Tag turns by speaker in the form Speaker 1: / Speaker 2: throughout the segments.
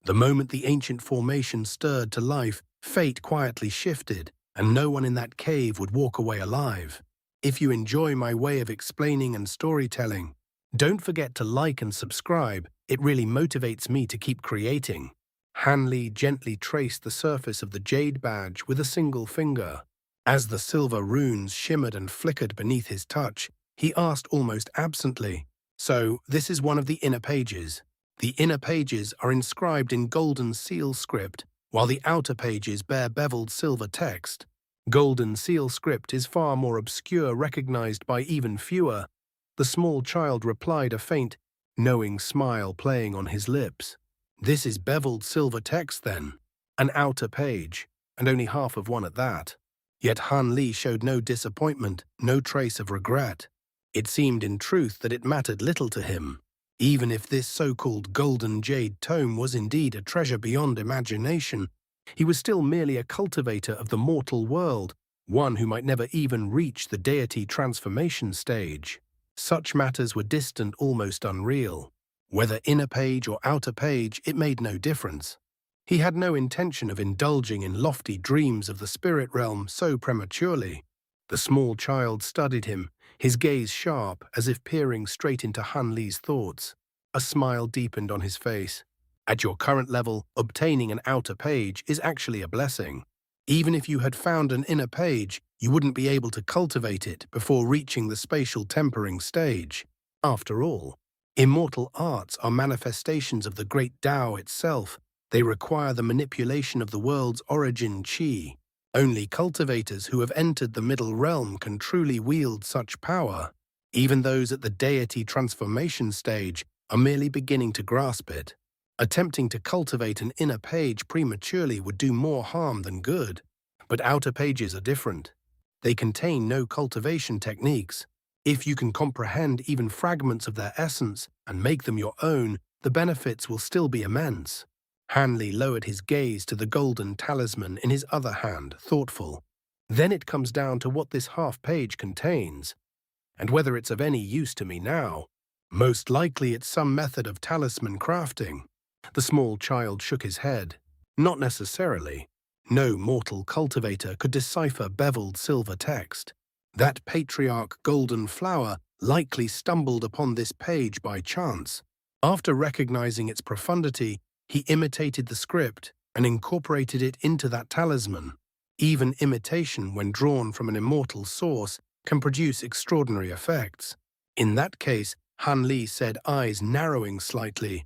Speaker 1: The moment the ancient formation stirred to life, fate quietly shifted, and no one in that cave would walk away alive. If you enjoy my way of explaining and storytelling, don't forget to like and subscribe. It really motivates me to keep creating. Han Li gently traced the surface of the jade badge with a single finger. As the silver runes shimmered and flickered beneath his touch, he asked almost absently, "So, this is one of the inner pages." The inner pages are inscribed in golden seal script, while the outer pages bear beveled silver text. Golden seal script is far more obscure, recognized by even fewer. The small child replied, a faint, knowing smile playing on his lips. "This is beveled silver text, then. An outer page, and only half of one at that." Yet Han Li showed no disappointment, no trace of regret. It seemed in truth that it mattered little to him. Even if this so-called golden jade tome was indeed a treasure beyond imagination, he was still merely a cultivator of the mortal world, one who might never even reach the deity transformation stage. Such matters were distant, almost unreal. Whether inner page or outer page, it made no difference. He had no intention of indulging in lofty dreams of the spirit realm so prematurely. The small child studied him, his gaze sharp, as if peering straight into Han Li's thoughts. A smile deepened on his face. "At your current level, obtaining an outer page is actually a blessing. Even if you had found an inner page, you wouldn't be able to cultivate it before reaching the spatial tempering stage. After all, immortal arts are manifestations of the great Tao itself. They require the manipulation of the world's origin qi. Only cultivators who have entered the middle realm can truly wield such power. Even those at the deity transformation stage are merely beginning to grasp it. Attempting to cultivate an inner page prematurely would do more harm than good. But outer pages are different. They contain no cultivation techniques. If you can comprehend even fragments of their essence and make them your own, the benefits will still be immense." Han Li lowered his gaze to the golden talisman in his other hand, thoughtful. "Then it comes down to what this half-page contains, and whether it's of any use to me now. Most likely it's some method of talisman crafting." The small child shook his head. "Not necessarily. No mortal cultivator could decipher beveled silver text. That patriarch golden flower likely stumbled upon this page by chance. After recognizing its profundity, he imitated the script and incorporated it into that talisman. Even imitation, when drawn from an immortal source, can produce extraordinary effects." In that case, Han Li said, eyes narrowing slightly,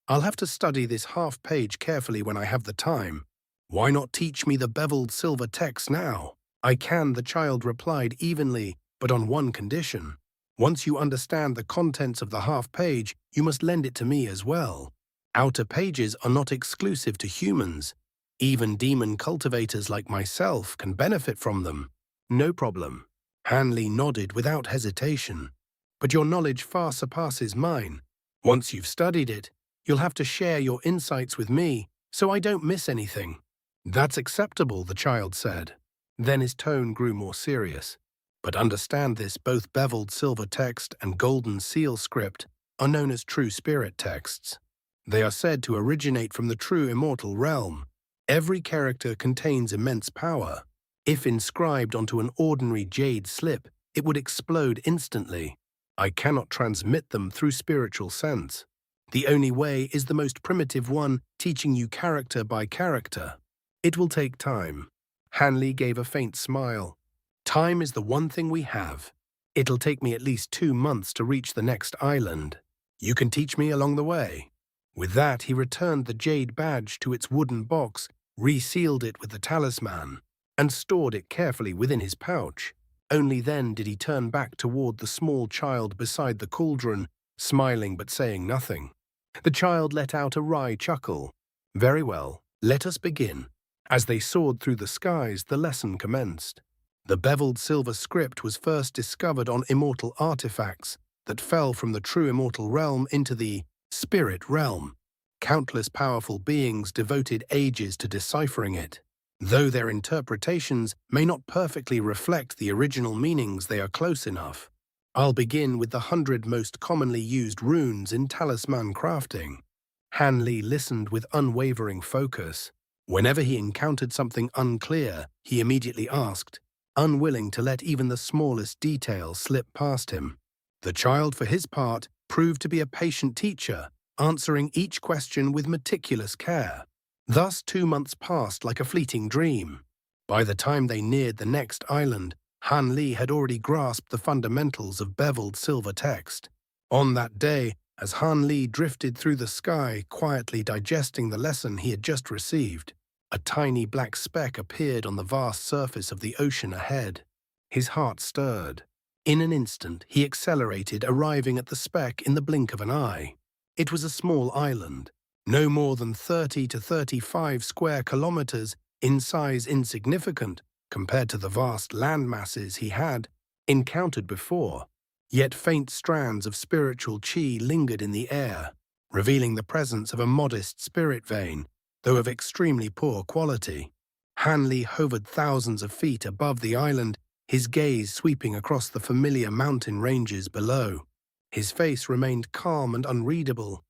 Speaker 1: "I'll have to study this half-page carefully when I have the time." "Why not teach me the beveled silver text now?" "I can," the child replied evenly, "but on one condition. Once you understand the contents of the half-page, you must lend it to me as well. Outer pages are not exclusive to humans. Even demon cultivators like myself can benefit from them." "No problem." Han Li nodded without hesitation. "But your knowledge far surpasses mine. Once you've studied it, you'll have to share your insights with me, so I don't miss anything." "That's acceptable," the child said. Then his tone grew more serious. "But understand this, both beveled silver text and golden seal script are known as true spirit texts. They are said to originate from the true immortal realm. Every character contains immense power. If inscribed onto an ordinary jade slip, it would explode instantly. I cannot transmit them through spiritual sense. The only way is the most primitive one, teaching you character by character. It will take time." Han Li gave a faint smile. "Time is the one thing we have. It'll take me at least 2 months to reach the next island. You can teach me along the way." With that, he returned the jade badge to its wooden box, resealed it with the talisman, and stored it carefully within his pouch. Only then did he turn back toward the small child beside the cauldron, smiling but saying nothing. The child let out a wry chuckle. "Very well, let us begin." As they soared through the skies, the lesson commenced. The beveled silver script was first discovered on immortal artifacts that fell from the true immortal realm into the spirit realm. Countless powerful beings devoted ages to deciphering it. Though their interpretations may not perfectly reflect the original meanings, they are close enough. I'll begin with the 100 most commonly used runes in talisman crafting. Han Li listened with unwavering focus. Whenever he encountered something unclear, he immediately asked, unwilling to let even the smallest detail slip past him. The child, for his part, proved to be a patient teacher, answering each question with meticulous care. Thus 2 months passed like a fleeting dream. By the time they neared the next island, Han Li had already grasped the fundamentals of beveled silver text. On that day, as Han Li drifted through the sky, quietly digesting the lesson he had just received, a tiny black speck appeared on the vast surface of the ocean ahead. His heart stirred. In an instant, he accelerated, arriving at the speck in the blink of an eye. It was a small island, no more than 30 to 35 square kilometers, in size insignificant compared to the vast land masses he had encountered before. Yet faint strands of spiritual qi lingered in the air, revealing the presence of a modest spirit vein, though of extremely poor quality. Han Li hovered thousands of feet above the island, his gaze sweeping across the familiar mountain ranges below. His face remained calm and unreadable,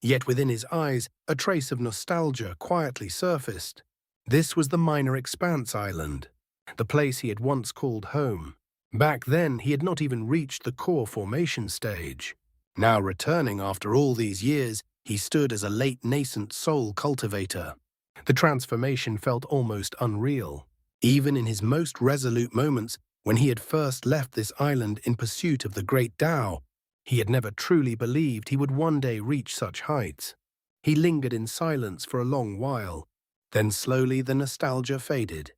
Speaker 1: yet within his eyes a trace of nostalgia quietly surfaced. This was the Minor Expanse Island, the place he had once called home. Back then, he had not even reached the core formation stage. Now returning after all these years, he stood as a late nascent soul cultivator. The transformation felt almost unreal. Even in his most resolute moments, when he had first left this island in pursuit of the great Tao, he had never truly believed he would one day reach such heights. He lingered in silence for a long while. Then slowly the nostalgia faded.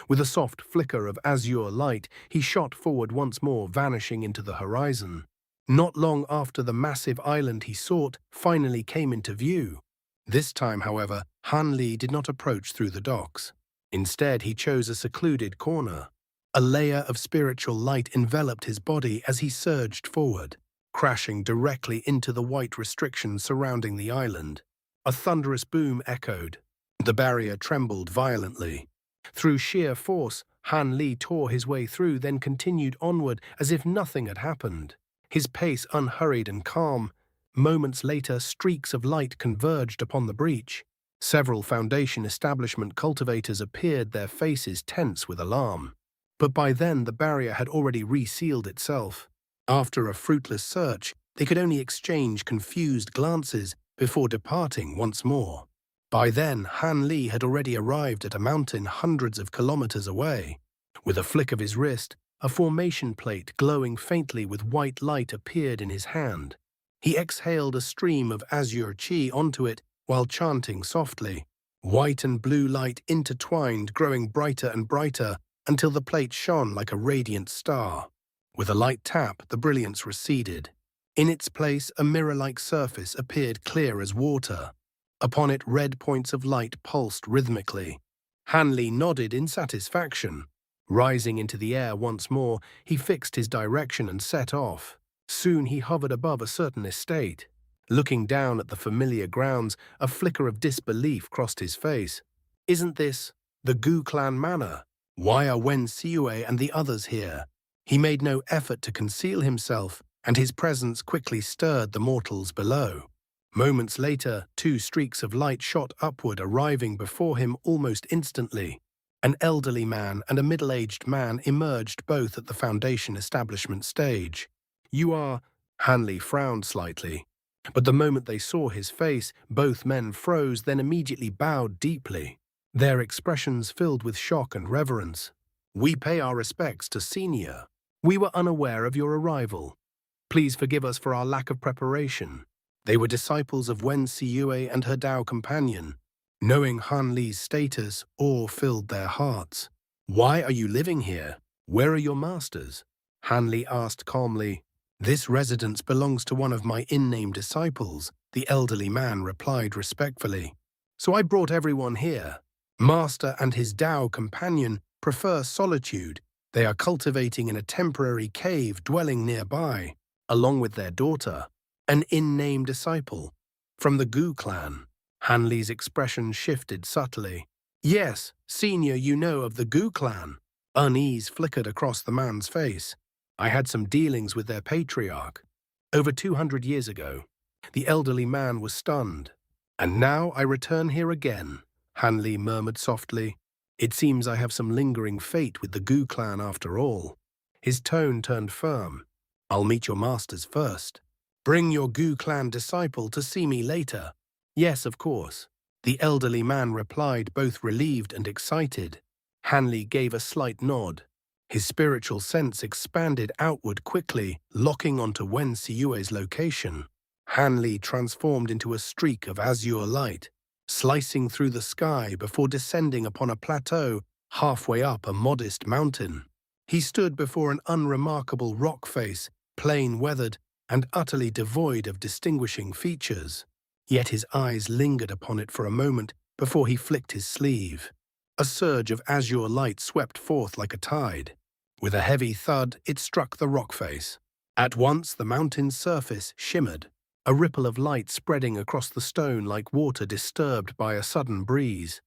Speaker 1: With a soft flicker of azure light, he shot forward once more, vanishing into the horizon. Not long after, the massive island he sought finally came into view. This time, however, Han Li did not approach through the docks. Instead, he chose a secluded corner. A layer of spiritual light enveloped his body as he surged forward, crashing directly into the white restrictions surrounding the island. A thunderous boom echoed. The barrier trembled violently. Through sheer force, Han Li tore his way through, then continued onward as if nothing had happened. His pace unhurried and calm. Moments later, streaks of light converged upon the breach. Several Foundation establishment cultivators appeared, their faces tense with alarm. But by then, the barrier had already resealed itself. After a fruitless search, they could only exchange confused glances before departing once more. By then, Han Li had already arrived at a mountain hundreds of kilometers away. With a flick of his wrist, a formation plate glowing faintly with white light appeared in his hand. He exhaled a stream of azure qi onto it while chanting softly. White and blue light intertwined, growing brighter and brighter until the plate shone like a radiant star. With a light tap, the brilliance receded. In its place, a mirror-like surface appeared clear as water. Upon it, red points of light pulsed rhythmically. Han Li nodded in satisfaction. Rising into the air once more, he fixed his direction and set off. Soon he hovered above a certain estate. Looking down at the familiar grounds, a flicker of disbelief crossed his face. Isn't this the Gu clan manor? Why are Wen Siyue and the others here? He made no effort to conceal himself, and his presence quickly stirred the mortals below. Moments later, 2 streaks of light shot upward, arriving before him almost instantly. An elderly man and a middle-aged man emerged, both at the Foundation establishment stage. You are... Han Li frowned slightly. But the moment they saw his face, both men froze, then immediately bowed deeply. Their expressions filled with shock and reverence. We pay our respects to Senior. We were unaware of your arrival. Please forgive us for our lack of preparation. They were disciples of Wen Siyue and her Tao companion. Knowing Han Li's status, awe filled their hearts. Why are you living here? Where are your masters? Han Li asked calmly. This residence belongs to one of my in-name disciples, the elderly man replied respectfully. So I brought everyone here. Master and his Tao companion prefer solitude. They are cultivating in a temporary cave dwelling nearby, along with their daughter, an in-name disciple, from the Gu clan. Han Li's expression shifted subtly. Yes, Senior, you know of the Gu clan. Unease flickered across the man's face. I had some dealings with their patriarch. Over 200 years ago. The elderly man was stunned. "And now I return here again," Hanli murmured softly. "It seems I have some lingering fate with the Gu clan after all." His tone turned firm. "I'll meet your masters first. Bring your Gu clan disciple to see me later." "Yes, of course," the elderly man replied, both relieved and excited. Hanli gave a slight nod. His spiritual sense expanded outward quickly, locking onto Wen Siyue's location. Hanli transformed into a streak of azure light, slicing through the sky before descending upon a plateau halfway up a modest mountain. He stood before an unremarkable rock face, plain-weathered and utterly devoid of distinguishing features. Yet his eyes lingered upon it for a moment before he flicked his sleeve. A surge of azure light swept forth like a tide. With a heavy thud, it struck the rock face. At once, the mountain's surface shimmered, a ripple of light spreading across the stone like water disturbed by a sudden breeze.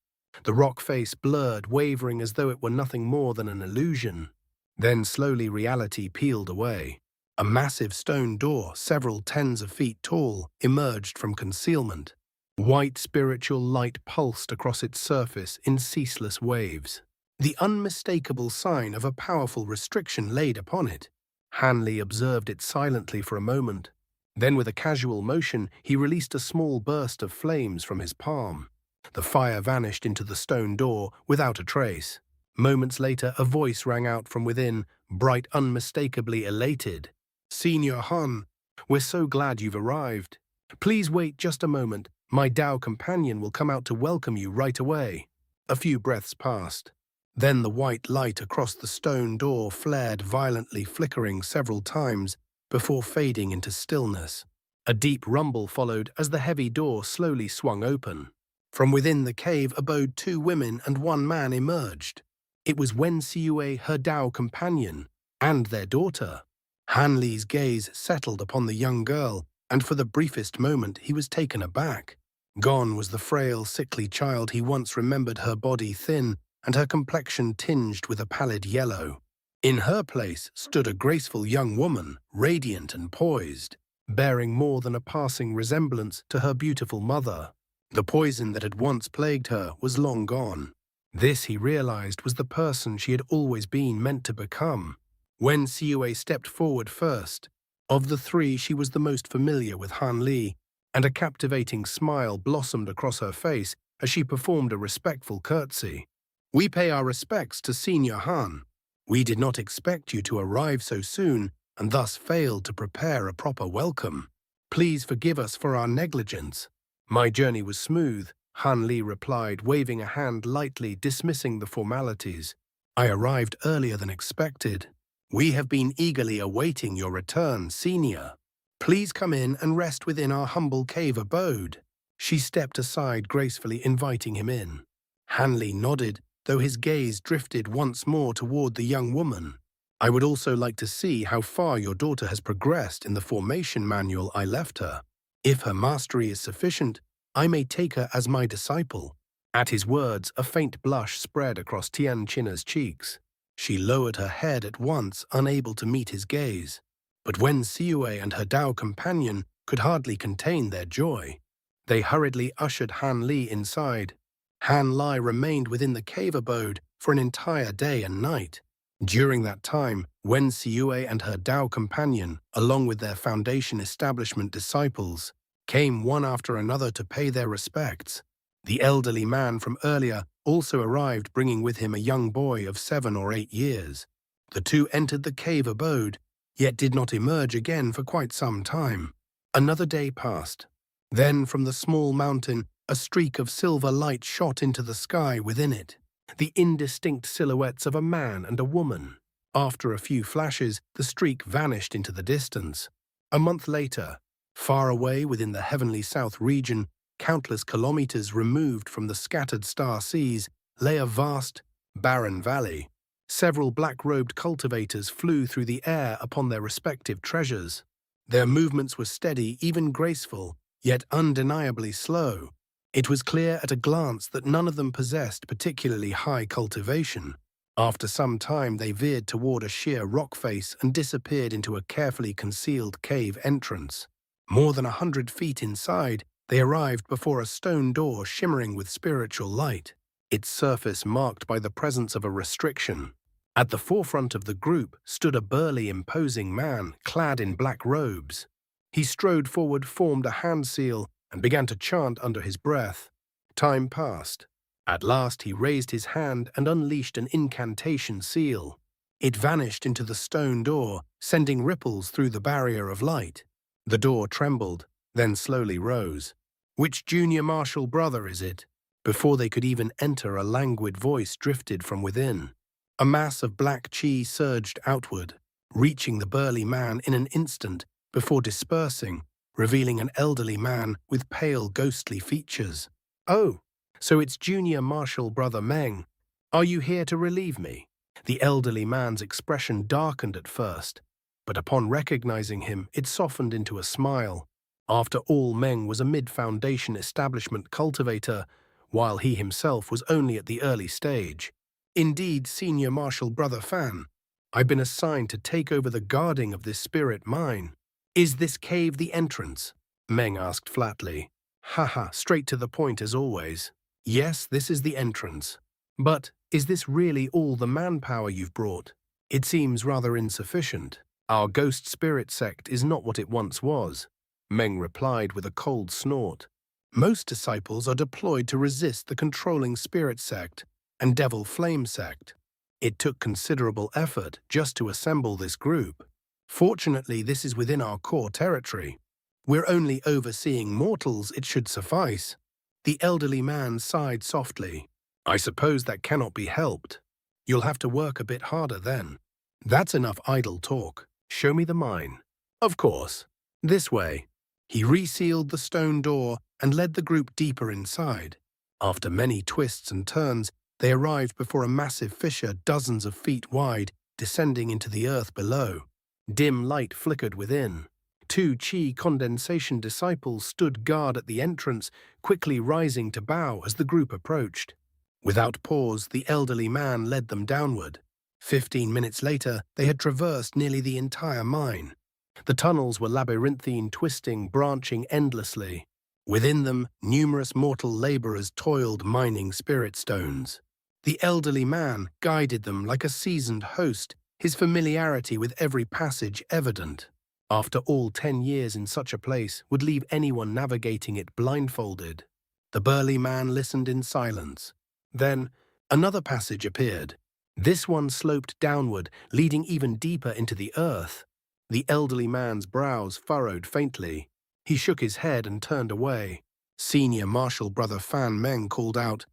Speaker 1: The rock face blurred, wavering as though it were nothing more than an illusion. Then slowly reality peeled away. A massive stone door, several tens of feet tall, emerged from concealment. White spiritual light pulsed across its surface in ceaseless waves, the unmistakable sign of a powerful restriction laid upon it. Hanli observed it silently for a moment. Then with a casual motion, he released a small burst of flames from his palm. The fire vanished into the stone door without a trace. Moments later, a voice rang out from within, bright, unmistakably elated. "Senior Han, we're so glad you've arrived. Please wait just a moment. My Dao companion will come out to welcome you right away." A few breaths passed. Then the white light across the stone door flared violently, flickering several times before fading into stillness. A deep rumble followed as the heavy door slowly swung open. From within the cave abode two women and one man emerged. It was Wen Siyue, her Dao companion, and their daughter. Hanli's gaze settled upon the young girl, and for the briefest moment he was taken aback. Gone was the frail, sickly child he once remembered, her body thin and her complexion tinged with a pallid yellow. In her place stood a graceful young woman, radiant and poised, bearing more than a passing resemblance to her beautiful mother. The poison that had once plagued her was long gone. This, he realized, was the person she had always been meant to become. Wen Siyue stepped forward first. Of the three, she was the most familiar with Hanli, and a captivating smile blossomed across her face as she performed a respectful curtsy. "We pay our respects to Senior Han. We did not expect you to arrive so soon, and thus failed to prepare a proper welcome. Please forgive us for our negligence." "My journey was smooth," Hanli replied, waving a hand lightly, dismissing the formalities. "I arrived earlier than expected. We have been eagerly awaiting your return, Senior. Please come in and rest within our humble cave abode." She stepped aside gracefully, inviting him in. Hanli nodded, though his gaze drifted once more toward the young woman. "I would also like to see how far your daughter has progressed in the formation manual I left her. If her mastery is sufficient, I may take her as my disciple." At his words, a faint blush spread across Tian China's cheeks. She lowered her head at once, unable to meet his gaze. But Wen Siyue and her Dao companion could hardly contain their joy. They hurriedly ushered Hanli inside. Hanli remained within the cave abode for an entire day and night. During that time, Wen Siyue and her Dao companion, along with their Foundation establishment disciples, came one after another to pay their respects. The elderly man from earlier also arrived, bringing with him a young boy of 7 or 8 years. The two entered the cave abode, yet did not emerge again for quite some time. Another day passed. Then from the small mountain, a streak of silver light shot into the sky within it, the indistinct silhouettes of a man and a woman. After a few flashes, the streak vanished into the distance. A month later, far away within the heavenly south region, countless kilometers removed from the scattered star seas, lay a vast, barren valley. Several black-robed cultivators flew through the air upon their respective treasures. Their movements were steady, even graceful, yet undeniably slow. It was clear at a glance that none of them possessed particularly high cultivation. After some time, they veered toward a sheer rock face and disappeared into a carefully concealed cave entrance. More than 100 feet inside, They arrived before a stone door shimmering with spiritual light, its surface marked by the presence of a restriction. At the forefront of the group stood a burly, imposing man clad in black robes. He strode forward, formed a hand seal, and began to chant under his breath. Time passed. At last he raised his hand and unleashed an incantation seal. It vanished into the stone door, sending ripples through the barrier of light. The door trembled, then slowly rose. "Which junior martial brother is it?" Before they could even enter, a languid voice drifted from within. A mass of black chi surged outward, reaching the burly man in an instant before dispersing, revealing an elderly man with pale, ghostly features. "Oh, so it's junior martial brother Meng. Are you here to relieve me?" The elderly man's expression darkened at first, but upon recognizing him, it softened into a smile. After all, Meng was a mid-foundation establishment cultivator, while he himself was only at the early stage. "Indeed, Senior Martial Brother Fan, I've been assigned to take over the guarding of this spirit mine." "Is this cave the entrance?" Meng asked flatly. "Haha, straight to the point as always. Yes, this is the entrance. But is this really all the manpower you've brought? It seems rather insufficient. Our ghost spirit sect is not what it once was," Meng replied with a cold snort. "Most disciples are deployed to resist the controlling spirit sect and devil flame sect. It took considerable effort just to assemble this group. Fortunately, this is within our core territory. We're only overseeing mortals, it should suffice." The elderly man sighed softly. "I suppose that cannot be helped. You'll have to work a bit harder then." "That's enough idle talk. Show me the mine." "Of course. This way." He resealed the stone door and led the group deeper inside. After many twists and turns, they arrived before a massive fissure dozens of feet wide, descending into the earth below. Dim light flickered within. Two chi condensation disciples stood guard at the entrance, quickly rising to bow as the group approached. Without pause, the elderly man led them downward. 15 minutes later, they had traversed nearly the entire mine. The tunnels were labyrinthine, twisting, branching endlessly. Within them, numerous mortal laborers toiled mining spirit stones. The elderly man guided them like a seasoned host, his familiarity with every passage evident. After all, 10 years in such a place would leave anyone navigating it blindfolded. The burly man listened in silence. Then, another passage appeared. This one sloped downward, leading even deeper into the earth. The elderly man's brows furrowed faintly. He shook his head and turned away. Senior Martial Brother Fan Meng called out,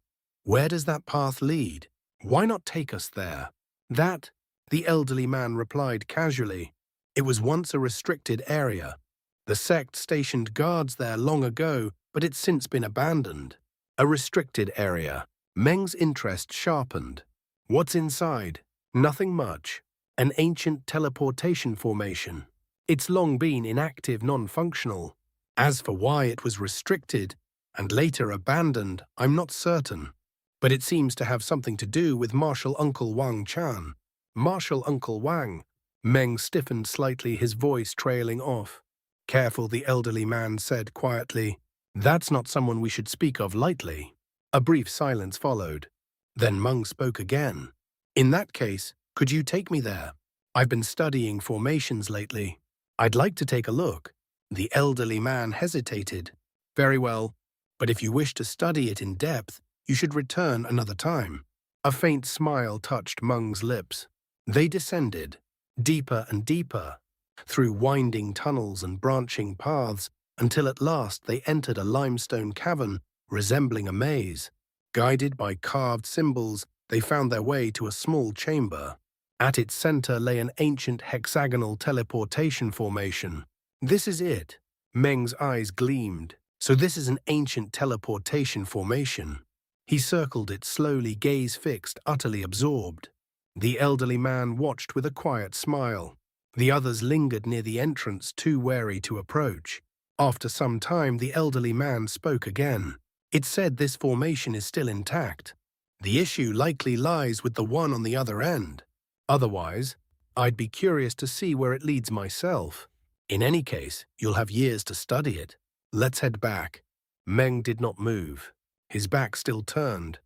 Speaker 1: "Where does that path lead? Why not take us there?" "That," the elderly man replied casually. "It was once a restricted area. The sect stationed guards there long ago, but it's since been abandoned." A restricted area. Meng's interest sharpened. "What's inside?" "Nothing much. An ancient teleportation formation. It's long been inactive, non-functional. As for why it was restricted and later abandoned, I'm not certain. But it seems to have something to do with Martial Uncle Wang Chan." "Martial Uncle Wang?" Meng stiffened slightly, his voice trailing off. "Careful," the elderly man said quietly. "That's not someone we should speak of lightly." A brief silence followed. Then Meng spoke again. "In that case, could you take me there? I've been studying formations lately. I'd like to take a look." The elderly man hesitated. "Very well, but if you wish to study it in depth, you should return another time." A faint smile touched Meng's lips. They descended, deeper and deeper, through winding tunnels and branching paths, until at last they entered a limestone cavern resembling a maze. Guided by carved symbols, they found their way to a small chamber. At its center lay an ancient hexagonal teleportation formation. "This is it." Meng's eyes gleamed. "So this is an ancient teleportation formation." He circled it slowly, gaze fixed, utterly absorbed. The elderly man watched with a quiet smile. The others lingered near the entrance, too wary to approach. After some time, the elderly man spoke again. "It said this formation is still intact. The issue likely lies with the one on the other end. Otherwise, I'd be curious to see where it leads myself. In any case, you'll have years to study it. Let's head back." Meng did not move, his back still turned.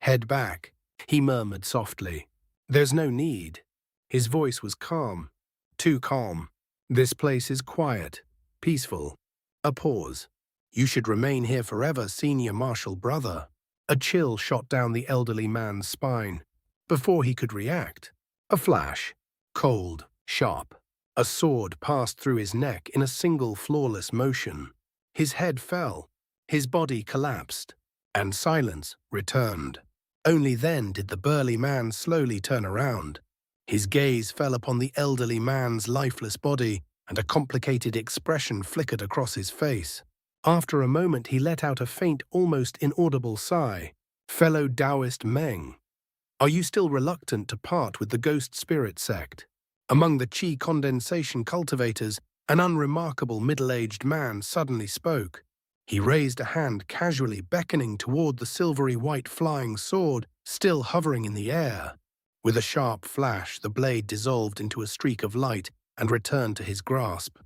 Speaker 1: Head back, he murmured softly. There's no need. His voice was calm, too calm. This place is quiet, peaceful. A pause. You should remain here forever, senior martial brother. A chill shot down the elderly man's spine. Before he could react, a flash, cold, sharp. A sword passed through his neck in a single flawless motion. His head fell, his body collapsed, and silence returned. Only then did the burly man slowly turn around. His gaze fell upon the elderly man's lifeless body, and a complicated expression flickered across his face. After a moment he let out a faint, almost inaudible sigh. Fellow Taoist Meng, are you still reluctant to part with the ghost spirit sect? Among the chi condensation cultivators, an unremarkable middle-aged man suddenly spoke. He raised a hand casually, beckoning toward the silvery white flying sword still hovering in the air. With a sharp flash, the blade dissolved into a streak of light and returned to his grasp.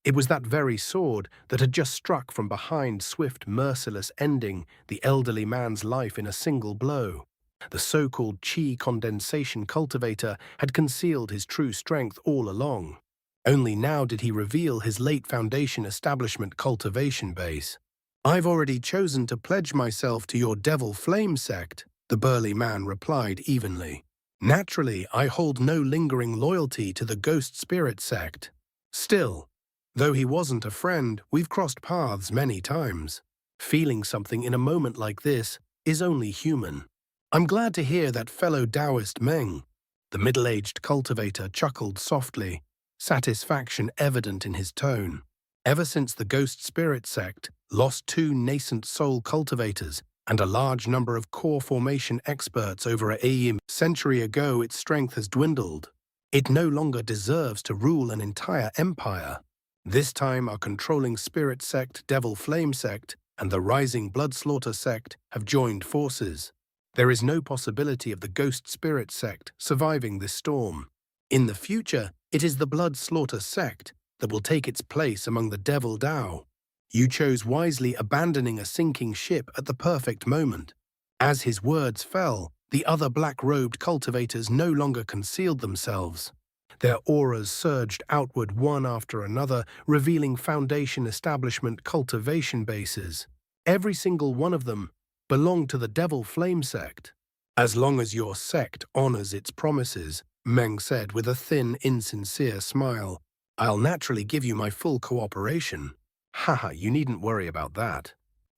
Speaker 1: It was that very sword that had just struck from behind, swift, merciless, ending the elderly man's life in a single blow. The so-called chi condensation cultivator had concealed his true strength all along. Only now did he reveal his late Foundation establishment cultivation base. I've already chosen to pledge myself to your Devil Flame sect, the burly man replied evenly. Naturally, I hold no lingering loyalty to the Ghost Spirit sect. Still, though he wasn't a friend, we've crossed paths many times. Feeling something in a moment like this is only human. I'm glad to hear that, fellow Taoist Meng. The middle-aged cultivator chuckled softly, satisfaction evident in his tone. Ever since the Ghost Spirit sect lost 2 nascent soul cultivators and a large number of core formation experts over a century ago, its strength has dwindled. It no longer deserves to rule an entire empire. This time our controlling spirit sect, Devil Flame sect, and the rising Blood Slaughter sect have joined forces. There is no possibility of the Ghost Spirit sect surviving this storm. In the future, it is the Blood Slaughter sect that will take its place among the Devil Dao. You chose wisely, abandoning a sinking ship at the perfect moment. As his words fell, the other black-robed cultivators no longer concealed themselves. Their auras surged outward one after another, revealing Foundation establishment cultivation bases. Every single one of them belonged to the Devil Flame sect. As long as your sect honors its promises, Meng said with a thin, insincere smile, I'll naturally give you my full cooperation. Haha, you needn't worry about that.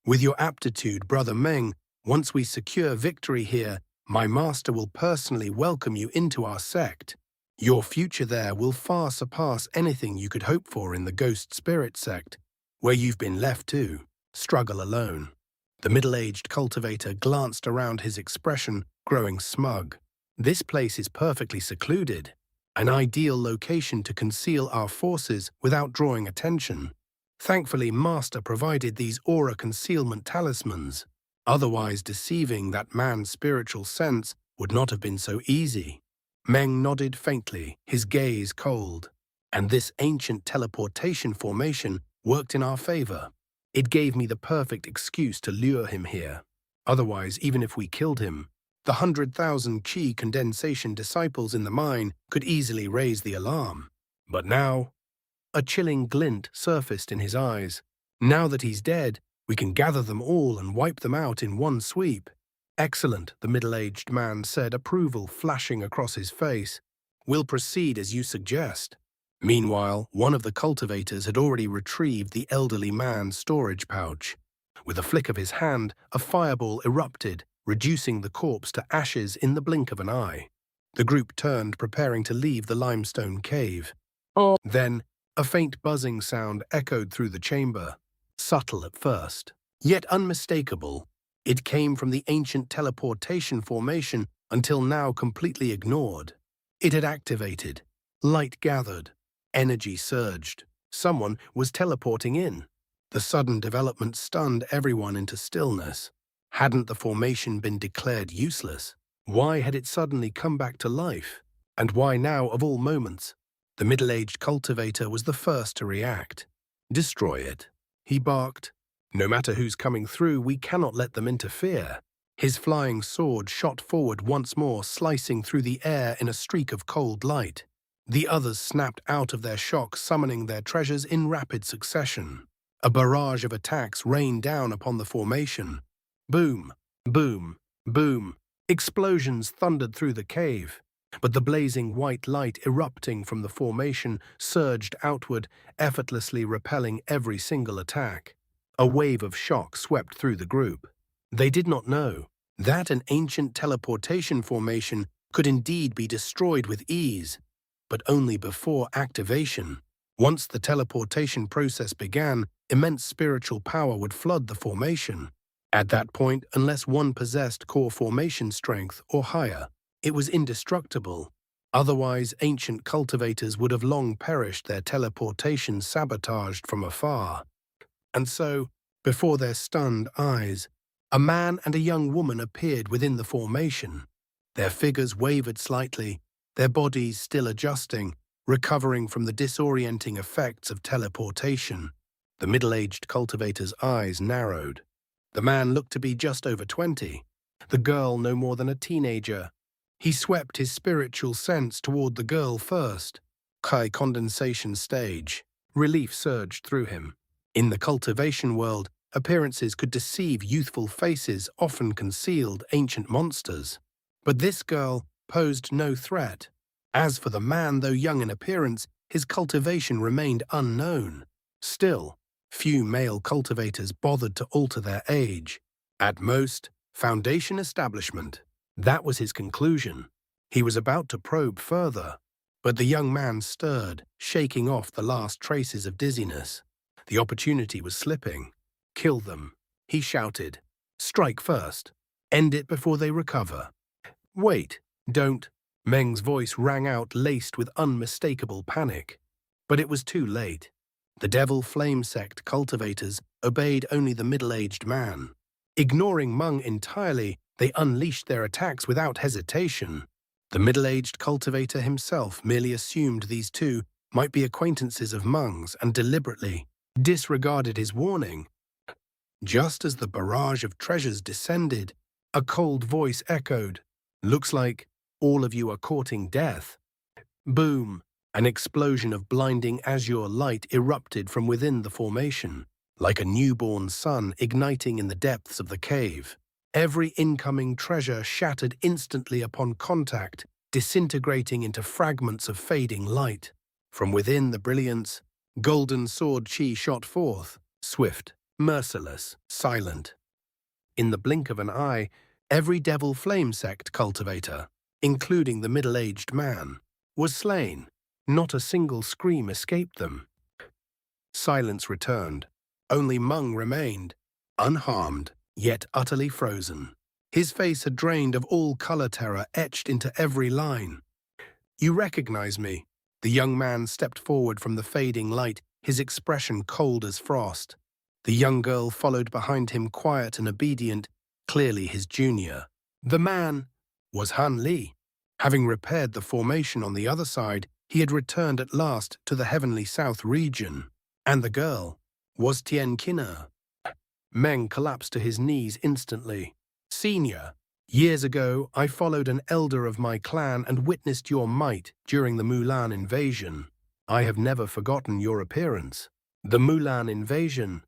Speaker 1: With your aptitude, Brother Meng, once we secure victory here, my master will personally welcome you into our sect. Your future there will far surpass anything you could hope for in the Ghost Spirit sect, where you've been left to struggle alone. The middle-aged cultivator glanced around, his expression growing smug. This place is perfectly secluded, an ideal location to conceal our forces without drawing attention. Thankfully, Master provided these aura concealment talismans. Otherwise, deceiving that man's spiritual sense would not have been so easy. Meng nodded faintly, his gaze cold. And this ancient teleportation formation worked in our favor. It gave me the perfect excuse to lure him here. Otherwise, even if we killed him, the 100,000 chi condensation disciples in the mine could easily raise the alarm. But now, a chilling glint surfaced in his eyes. Now that he's dead, we can gather them all and wipe them out in one sweep. Excellent, the middle-aged man said, approval flashing across his face. We'll proceed as you suggest. Meanwhile, one of the cultivators had already retrieved the elderly man's storage pouch. With a flick of his hand, a fireball erupted, reducing the corpse to ashes in the blink of an eye. The group turned, preparing to leave the limestone cave. Then, a faint buzzing sound echoed through the chamber. Subtle at first, yet unmistakable. It came from the ancient teleportation formation, until now completely ignored. It had activated. Light gathered. Energy surged. Someone was teleporting in. The sudden development stunned everyone into stillness. Hadn't the formation been declared useless? Why had it suddenly come back to life? And why now, of all moments? The middle-aged cultivator was the first to react. Destroy it, he barked. No matter who's coming through, we cannot let them interfere. His flying sword shot forward once more, slicing through the air in a streak of cold light. The others snapped out of their shock, summoning their treasures in rapid succession. A barrage of attacks rained down upon the formation. Boom, boom, boom. Explosions thundered through the cave, but the blazing white light erupting from the formation surged outward, effortlessly repelling every single attack. A wave of shock swept through the group. They did not know that an ancient teleportation formation could indeed be destroyed with ease, but only before activation. Once the teleportation process began, immense spiritual power would flood the formation. At that point, unless one possessed core formation strength or higher, it was indestructible. Otherwise, ancient cultivators would have long perished, their teleportation sabotaged from afar. And so, before their stunned eyes, a man and a young woman appeared within the formation. Their figures wavered slightly, their bodies still adjusting, recovering from the disorienting effects of teleportation. The middle-aged cultivator's eyes narrowed. The man looked to be just over 20, the girl no more than a teenager. He swept his spiritual sense toward the girl first. High condensation stage. Relief surged through him. In the cultivation world, appearances could deceive youthful faces, often concealed ancient monsters. But this girl posed no threat. As for the man, though young in appearance, his cultivation remained unknown. Still, few male cultivators bothered to alter their age. At most, foundation establishment. That was his conclusion. He was about to probe further, but the young man stirred, shaking off the last traces of dizziness. The opportunity was slipping. Kill them, he shouted. Strike first. End it before they recover. Wait, don't. Meng's voice rang out, laced with unmistakable panic. But it was too late. The Devil Flame Sect cultivators obeyed only the middle-aged man. Ignoring Meng entirely, they unleashed their attacks without hesitation. The middle-aged cultivator himself merely assumed these two might be acquaintances of Meng's and deliberately disregarded his warning. Just as the barrage of treasures descended, a cold voice echoed, "Looks like all of you are courting death." Boom! An explosion of blinding azure light erupted from within the formation, like a newborn sun igniting in the depths of the cave. Every incoming treasure shattered instantly upon contact, disintegrating into fragments of fading light. From within the brilliance, golden sword chi shot forth, swift, merciless, silent. In the blink of an eye, every Devil Flame Sect cultivator, including the middle-aged man, was slain. Not a single scream escaped them. Silence returned. Only Meng remained, unharmed, yet utterly frozen. His face had drained of all color, terror etched into every line. "You recognize me?" The young man stepped forward from the fading light, his expression cold as frost. The young girl followed behind him, quiet and obedient, clearly his junior. The man was Han Li. Having repaired the formation on the other side, he had returned at last to the Heavenly South region. And the girl was Tian Qin'er. Meng collapsed to his knees instantly. "Senior, years ago I followed an elder of my clan and witnessed your might during the Mulan invasion. I have never forgotten your appearance." The Mulan invasion?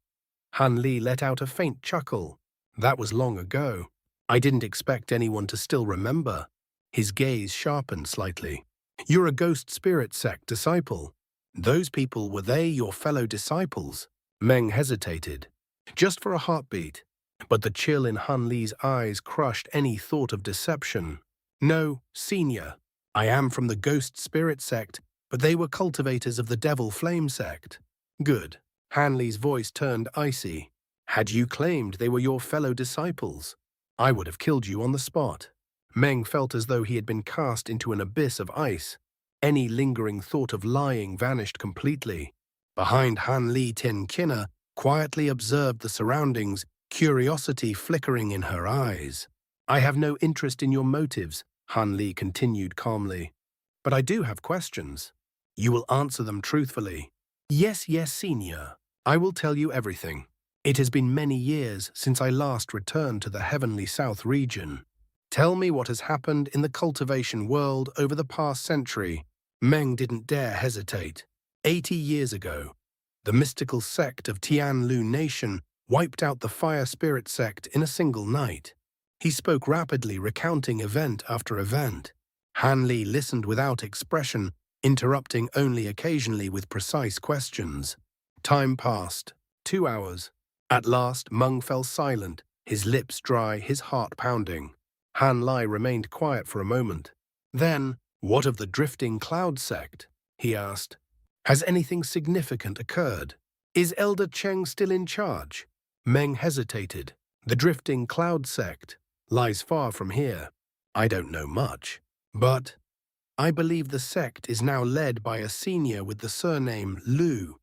Speaker 1: Han Li let out a faint chuckle. That was long ago. I didn't expect anyone to still remember. His gaze sharpened slightly. "You're a ghost spirit sect disciple. Those people, were they your fellow disciples?" Meng hesitated, just for a heartbeat, but the chill in Han Li's eyes crushed any thought of deception. "No, senior. I am from the ghost spirit sect, but they were cultivators of the Devil Flame Sect." "Good." Han Li's voice turned icy. "Had you claimed they were your fellow disciples, I would have killed you on the spot." Meng felt as though he had been cast into an abyss of ice. Any lingering thought of lying vanished completely. Behind Han Li, Tian Qin'er quietly observed the surroundings, curiosity flickering in her eyes. "I have no interest in your motives," Han Li continued calmly. "But I do have questions. You will answer them truthfully." "Yes, yes, senior. I will tell you everything." It has been many years since I last returned to the Heavenly South region. Tell me what has happened in the cultivation world over the past century. Meng didn't dare hesitate. 80 years ago, the mystical sect of Tianlu Nation wiped out the fire spirit sect in a single night. He spoke rapidly, recounting event after event. Han Li listened without expression, interrupting only occasionally with precise questions. Time passed. 2 hours. At last, Meng fell silent, his lips dry, his heart pounding. Han Li remained quiet for a moment. Then, "What of the drifting cloud sect?" he asked. "Has anything significant occurred? Is Elder Cheng still in charge?" Meng hesitated. "The drifting cloud sect lies far from here. I don't know much, but I believe the sect is now led by a senior with the surname Lu.